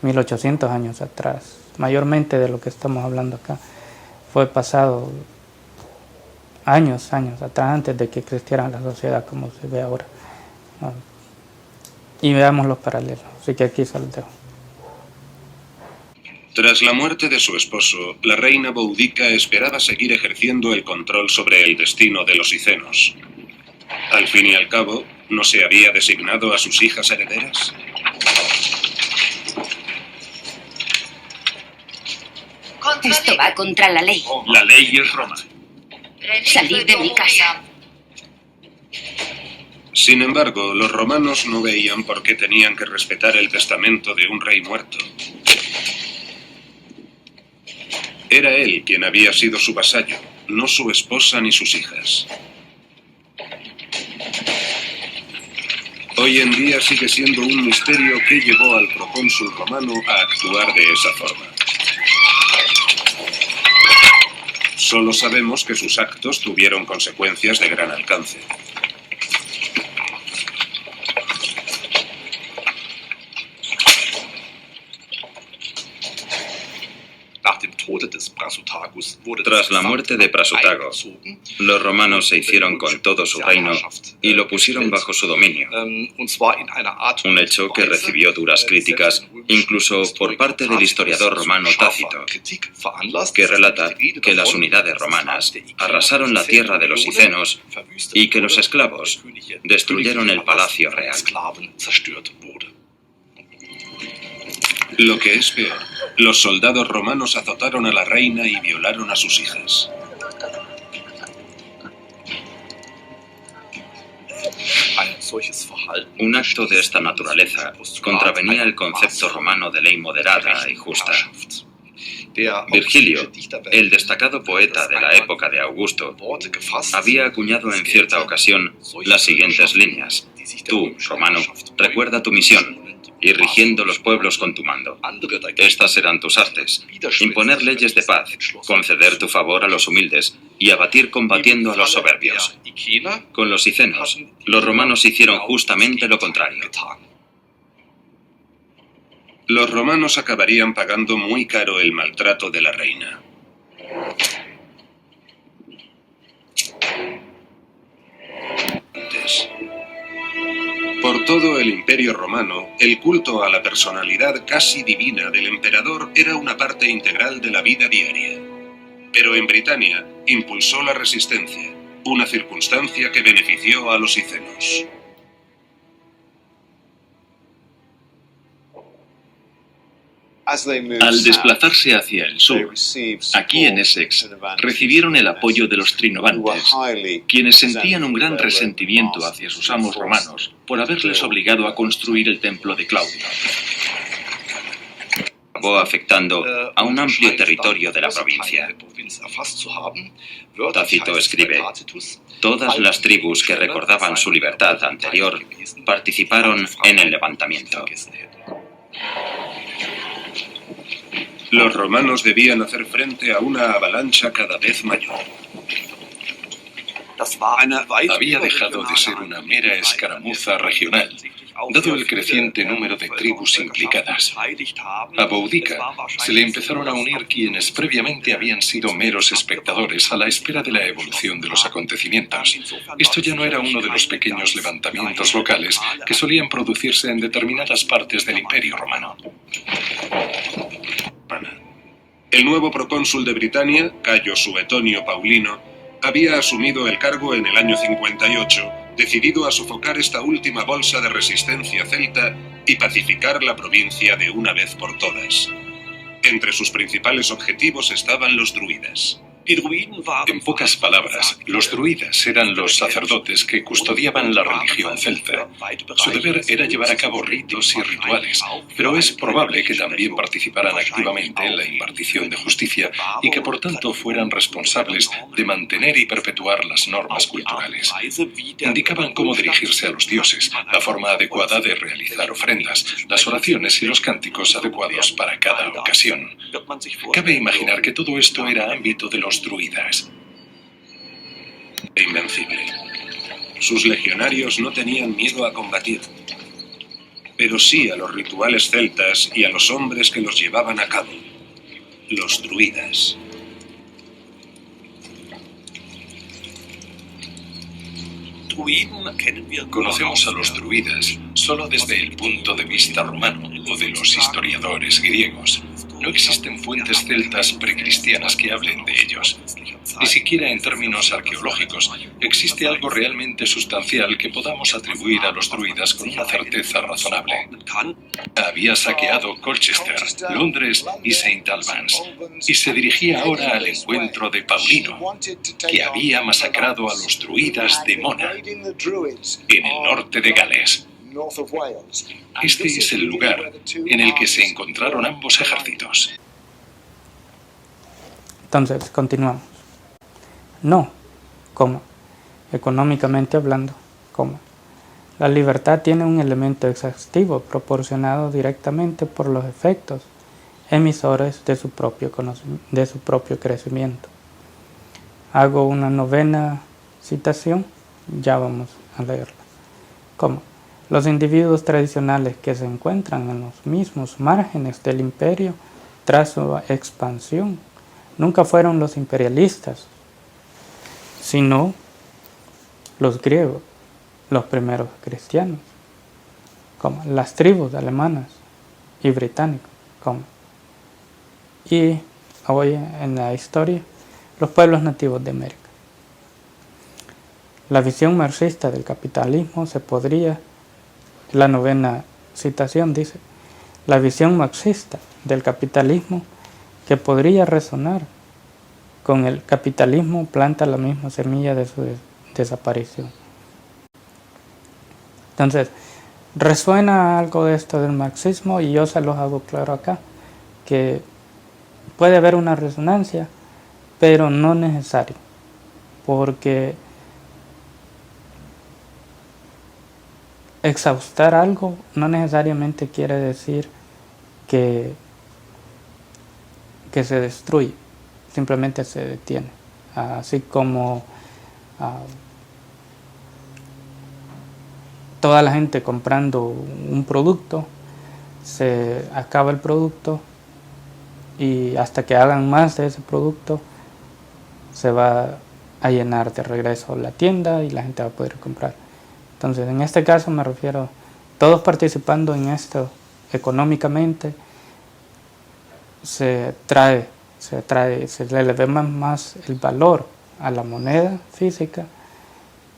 1800 años atrás. Mayormente de lo que estamos hablando acá fue pasado años atrás, antes de que existiera la sociedad como se ve ahora. Y veamos los paralelos, así que aquí se los dejo. Tras la muerte de su esposo, la reina Boudica esperaba seguir ejerciendo el control sobre el destino de los icenos. Al fin y al cabo, ¿no se había designado a sus hijas herederas? Esto va contra la ley. La ley es Roma. Salid de mi casa. Sin embargo, los romanos no veían por qué tenían que respetar el testamento de un rey muerto. Era él quien había sido su vasallo, no su esposa ni sus hijas. Hoy en día sigue siendo un misterio qué llevó al procónsul romano a actuar de esa forma. Solo sabemos que sus actos tuvieron consecuencias de gran alcance. Tras la muerte de Prasutago, los romanos se hicieron con todo su reino y lo pusieron bajo su dominio. Un hecho que recibió duras críticas, incluso por parte del historiador romano Tácito, que relata que las unidades romanas arrasaron la tierra de los cicenos y que los esclavos destruyeron el palacio real. Lo que es peor, los soldados romanos azotaron a la reina y violaron a sus hijas. Un acto de esta naturaleza contravenía el concepto romano de ley moderada y justa. Virgilio, el destacado poeta de la época de Augusto, había acuñado en cierta ocasión las siguientes líneas: tú, romano, recuerda tu misión, ir rigiendo los pueblos con tu mando. Estas serán tus artes: imponer leyes de paz, conceder tu favor a los humildes y abatir combatiendo a los soberbios. Con los cicenos, los romanos hicieron justamente lo contrario. Los romanos acabarían pagando muy caro el maltrato de la reina. Por todo el Imperio Romano, el culto a la personalidad casi divina del emperador era una parte integral de la vida diaria. Pero en Britania impulsó la resistencia, una circunstancia que benefició a los cicenos. Al desplazarse hacia el sur, aquí en Essex, recibieron el apoyo de los trinovantes, quienes sentían un gran resentimiento hacia sus amos romanos por haberles obligado a construir el templo de Claudio. Acabó afectando a un amplio territorio de la provincia. Tácito escribe: todas las tribus que recordaban su libertad anterior participaron en el levantamiento. Los romanos debían hacer frente a una avalancha cada vez mayor. Había dejado de ser una mera escaramuza regional, dado el creciente número de tribus implicadas. A Boudica se le empezaron a unir quienes previamente habían sido meros espectadores a la espera de la evolución de los acontecimientos. Esto ya no era uno de los pequeños levantamientos locales que solían producirse en determinadas partes del Imperio Romano. El nuevo procónsul de Britania, Cayo Suetonio Paulino, había asumido el cargo en el año 58, decidido a sofocar esta última bolsa de resistencia celta y pacificar la provincia de una vez por todas. Entre sus principales objetivos estaban los druidas. En pocas palabras, los druidas eran los sacerdotes que custodiaban la religión celta. Su deber era llevar a cabo ritos y rituales, pero es probable que también participaran activamente en la impartición de justicia y que por tanto fueran responsables de mantener y perpetuar las normas culturales. Indicaban cómo dirigirse a los dioses, la forma adecuada de realizar ofrendas, las oraciones y los cánticos adecuados para cada ocasión. Cabe imaginar que todo esto era ámbito de los druidas. Invencible. Sus legionarios no tenían miedo a combatir. pero sí a los rituales celtas y a los hombres que los llevaban a cabo, los druidas. Conocemos a los druidas solo desde el punto de vista romano o de los historiadores griegos. No existen fuentes celtas precristianas que hablen de ellos. Ni siquiera en términos arqueológicos existe algo realmente sustancial que podamos atribuir a los druidas con una certeza razonable. Había saqueado Colchester, Londres y St. Albans, y se dirigía ahora al encuentro de Paulino, que había masacrado a los druidas de Mona, en el norte de Gales. Este es el lugar en el que se encontraron ambos ejércitos. Entonces, continuamos. No, coma, económicamente hablando, coma. La libertad tiene un elemento exhaustivo proporcionado directamente por los efectos emisores de su propio crecimiento. Hago una novena citación, ya vamos a leerla. Coma. Los individuos tradicionales que se encuentran en los mismos márgenes del imperio tras su expansión nunca fueron los imperialistas, sino los griegos, los primeros cristianos, como las tribus alemanas y británicos, y hoy en la historia los pueblos nativos de América. La visión marxista del capitalismo se podría, la novena citación dice, la visión marxista del capitalismo que podría resonar con el capitalismo planta la misma semilla de su desaparición. Entonces, resuena algo de esto del marxismo y yo se los hago claro acá, que puede haber una resonancia, pero no necesario, porque exhaustar algo no necesariamente quiere decir que se destruye, simplemente se detiene. Así como toda la gente comprando un producto, se acaba el producto y hasta que hagan más de ese producto se va a llenar de regreso la tienda y la gente va a poder comprar. Entonces, en este caso me refiero, todos participando en esto económicamente, se le ve más el valor a la moneda física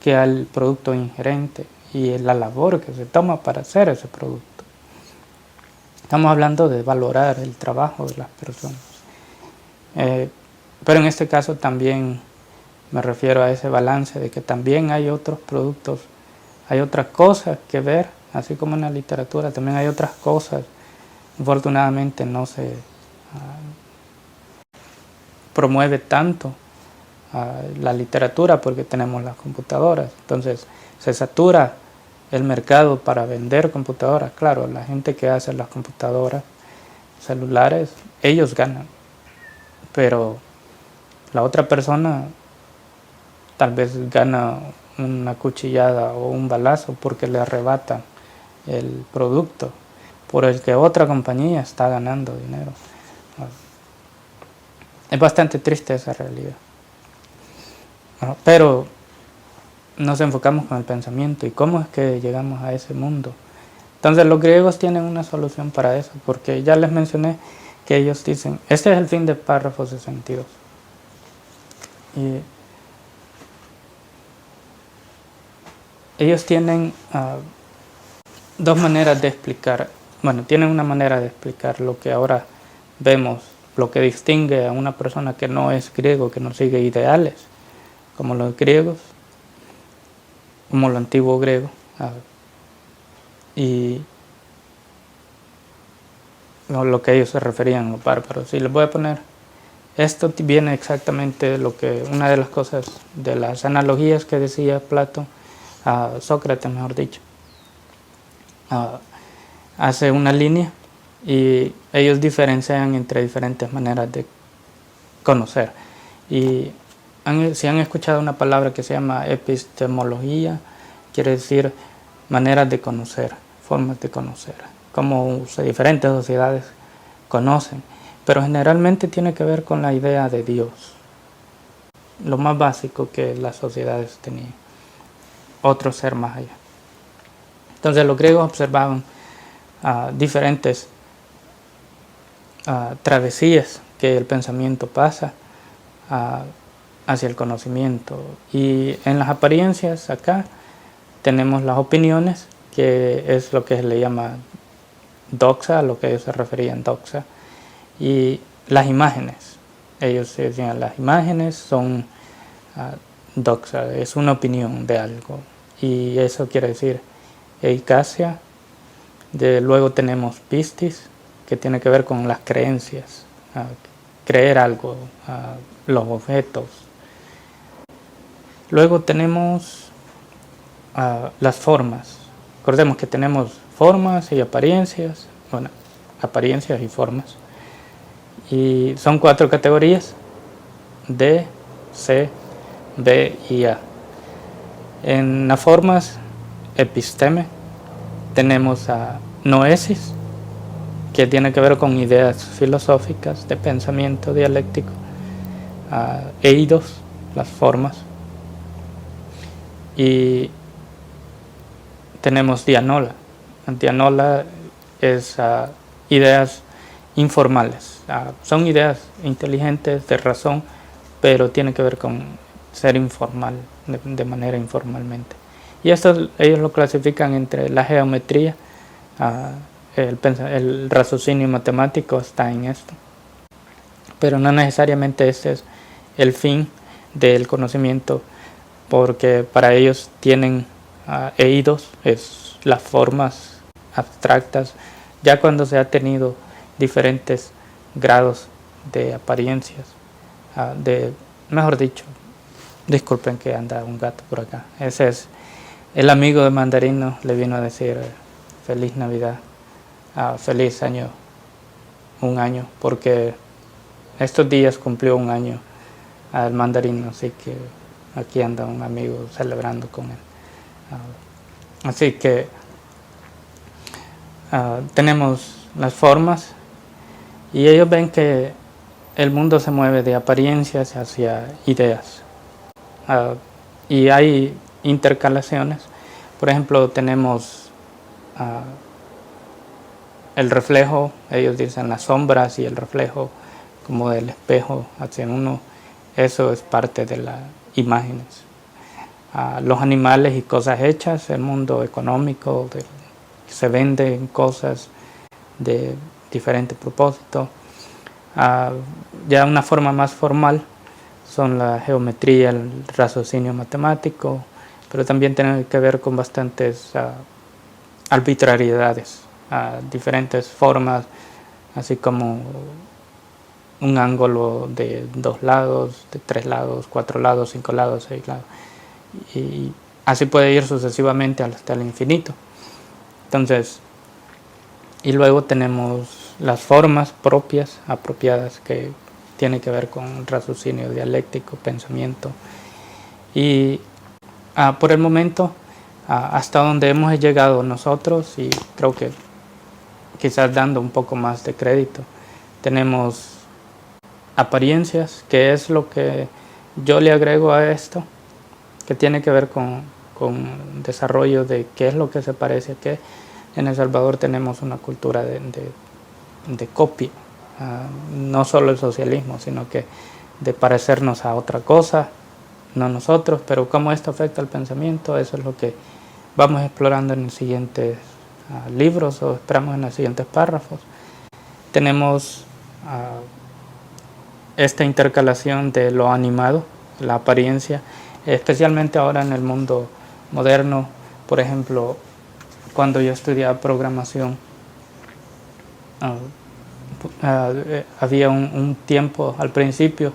que al producto inherente y la labor que se toma para hacer ese producto. Estamos hablando de valorar el trabajo de las personas. Pero en este caso también me refiero a ese balance de que también hay otros productos, hay otras cosas que ver, así como en la literatura, también hay otras cosas. Afortunadamente no se promueve tanto la literatura porque tenemos las computadoras. Entonces se satura el mercado para vender computadoras. Claro, la gente que hace las computadoras celulares, ellos ganan, pero la otra persona tal vez gana una cuchillada o un balazo porque le arrebatan el producto por el que otra compañía está ganando dinero. Es bastante triste esa realidad. Pero nos enfocamos con el pensamiento y cómo es que llegamos a ese mundo. Entonces los griegos tienen una solución para eso, porque ya les mencioné que ellos dicen, este es el fin del párrafo 62. Y ellos tienen dos maneras de explicar, tienen una manera de explicar lo que ahora vemos, lo que distingue a una persona que no es griego, que no sigue ideales, como los griegos, como lo antiguo griego, y lo que ellos se referían a los bárbaros. Y les voy a poner, esto viene exactamente de lo que, una de las cosas, de las analogías que decía Platón, Sócrates mejor dicho, hace una línea y ellos diferencian entre diferentes maneras de conocer. Y si han escuchado una palabra que se llama epistemología, quiere decir maneras de conocer, formas de conocer, cómo diferentes sociedades conocen, pero generalmente tiene que ver con la idea de Dios, lo más básico que las sociedades tenían, otro ser más allá. Entonces los griegos observaban diferentes travesías que el pensamiento pasa hacia el conocimiento, y en las apariencias acá tenemos las opiniones, que es lo que se le llama doxa, a lo que ellos se referían doxa, y las imágenes. Ellos decían las imágenes son doxa, es una opinión de algo, y eso quiere decir eikasia. Luego tenemos pistis, que tiene que ver con las creencias, creer algo, los objetos. Luego tenemos las formas. Recordemos que tenemos formas y apariencias, bueno, apariencias y formas. Y son 4 categorías: D, C, B y A. En las formas, episteme, tenemos a noesis, que tiene que ver con ideas filosóficas de pensamiento dialéctico, eidos, las formas, y tenemos dianola. Dianola es ideas informales, son ideas inteligentes, de razón, pero tiene que ver con ser informal, de manera informalmente. Y esto ellos lo clasifican entre la geometría, el raciocinio matemático está en esto, pero no necesariamente ese es el fin del conocimiento, porque para ellos tienen eidos, es las formas abstractas, ya cuando se ha tenido diferentes grados de apariencias, mejor dicho, disculpen que anda un gato por acá, ese es el amigo de Mandarino, le vino a decir feliz Navidad, feliz año, un año, porque estos días cumplió un año al Mandarino, así que aquí anda un amigo celebrando con él. Así que tenemos las formas, y ellos ven que el mundo se mueve de apariencias hacia ideas, y hay intercalaciones. Por ejemplo, tenemos el reflejo, ellos dicen las sombras y el reflejo como del espejo hacia uno, eso es parte de las imágenes. Los animales y cosas hechas, el mundo económico, se venden cosas de diferente propósito. Ya una forma más formal son la geometría, el raciocinio matemático, pero también tiene que ver con bastantes arbitrariedades, diferentes formas, así como un ángulo de 2 lados, de 3 lados, 4 lados, 5 lados, 6 lados, y así puede ir sucesivamente hasta el infinito. Entonces, y luego tenemos las formas propias, apropiadas, que tienen que ver con raciocinio dialéctico, pensamiento. Y por el momento, hasta donde hemos llegado nosotros, y creo que quizás dando un poco más de crédito, tenemos apariencias, que es lo que yo le agrego a esto, que tiene que ver con desarrollo de qué es lo que se parece a qué. En El Salvador tenemos una cultura de copia, no solo el socialismo, sino que de parecernos a otra cosa, no nosotros, pero cómo esto afecta al pensamiento, eso es lo que vamos explorando en los siguientes libros, o esperamos en los siguientes párrafos. Tenemos esta intercalación de lo animado, la apariencia, especialmente ahora en el mundo moderno. Por ejemplo, cuando yo estudiaba programación, había un tiempo al principio,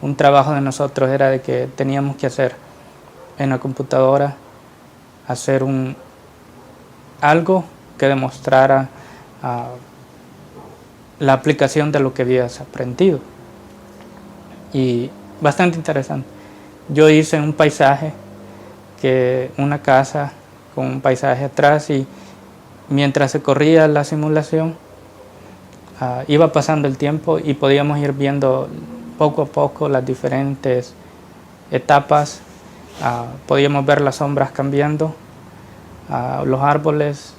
un trabajo de nosotros era de que teníamos que hacer en la computadora, hacer algo que demostrara la aplicación de lo que habías aprendido, y bastante interesante. Yo hice un paisaje, una casa con un paisaje atrás, y mientras se corría la simulación, iba pasando el tiempo y podíamos ir viendo poco a poco las diferentes etapas. Podíamos ver las sombras cambiando. Los árboles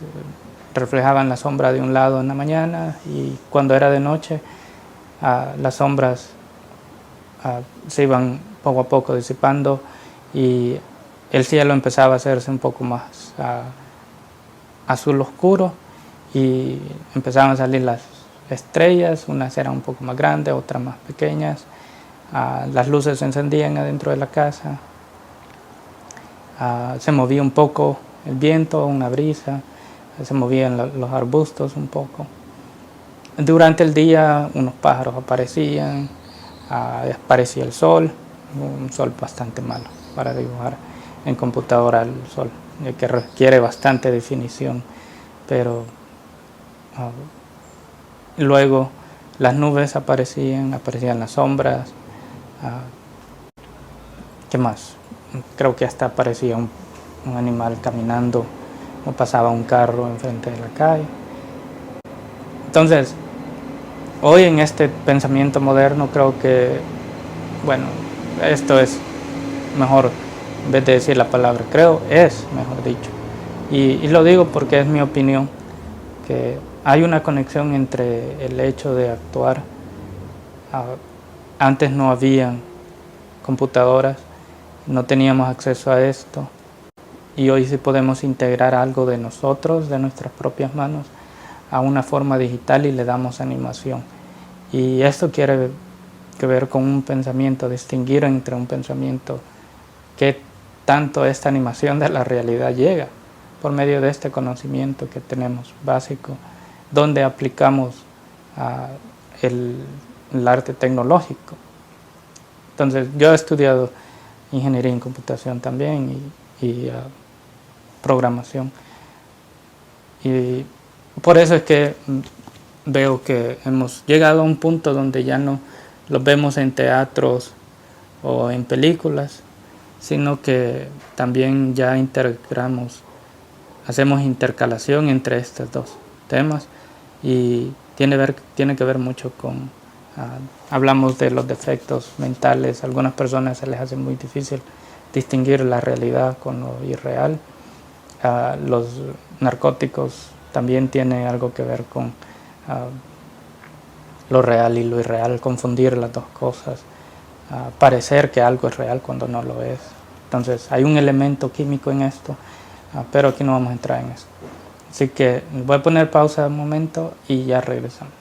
reflejaban la sombra de un lado en la mañana, y cuando era de noche las sombras se iban poco a poco disipando y el cielo empezaba a hacerse un poco más azul oscuro y empezaban a salir las estrellas. Unas eran un poco más grandes, otras más pequeñas. Las luces se encendían adentro de la casa. Se movía un poco el viento, una brisa, se movían los arbustos un poco. Durante el día unos pájaros aparecían, aparecía el sol, un sol bastante malo para dibujar en computadora, el sol, que requiere bastante definición, pero luego las nubes aparecían las sombras. ¿Qué más? Creo que hasta aparecía un animal caminando, o pasaba un carro enfrente de la calle. Entonces, hoy en este pensamiento moderno creo que, bueno, esto es mejor, en vez de decir la palabra creo, es mejor dicho. Y lo digo porque es mi opinión, que hay una conexión entre el hecho de actuar. Antes no habían computadoras, no teníamos acceso a esto, y hoy sí podemos integrar algo de nosotros, de nuestras propias manos, a una forma digital y le damos animación. Y esto quiere que ver con un pensamiento, distinguir entre un pensamiento que tanto esta animación de la realidad llega por medio de este conocimiento que tenemos básico, donde aplicamos el arte tecnológico. Entonces, yo he estudiado ingeniería en computación también y programación. Y por eso es que veo que hemos llegado a un punto donde ya no los vemos en teatros o en películas, sino que también ya hacemos intercalación entre estos dos temas, y tiene que ver mucho con, hablamos de los defectos mentales. A algunas personas se les hace muy difícil distinguir la realidad con lo irreal. Los narcóticos también tienen algo que ver con lo real y lo irreal, confundir las dos cosas, parecer que algo es real cuando no lo es. Entonces hay un elemento químico en esto, pero aquí no vamos a entrar en eso. Así que voy a poner pausa un momento y ya regresamos.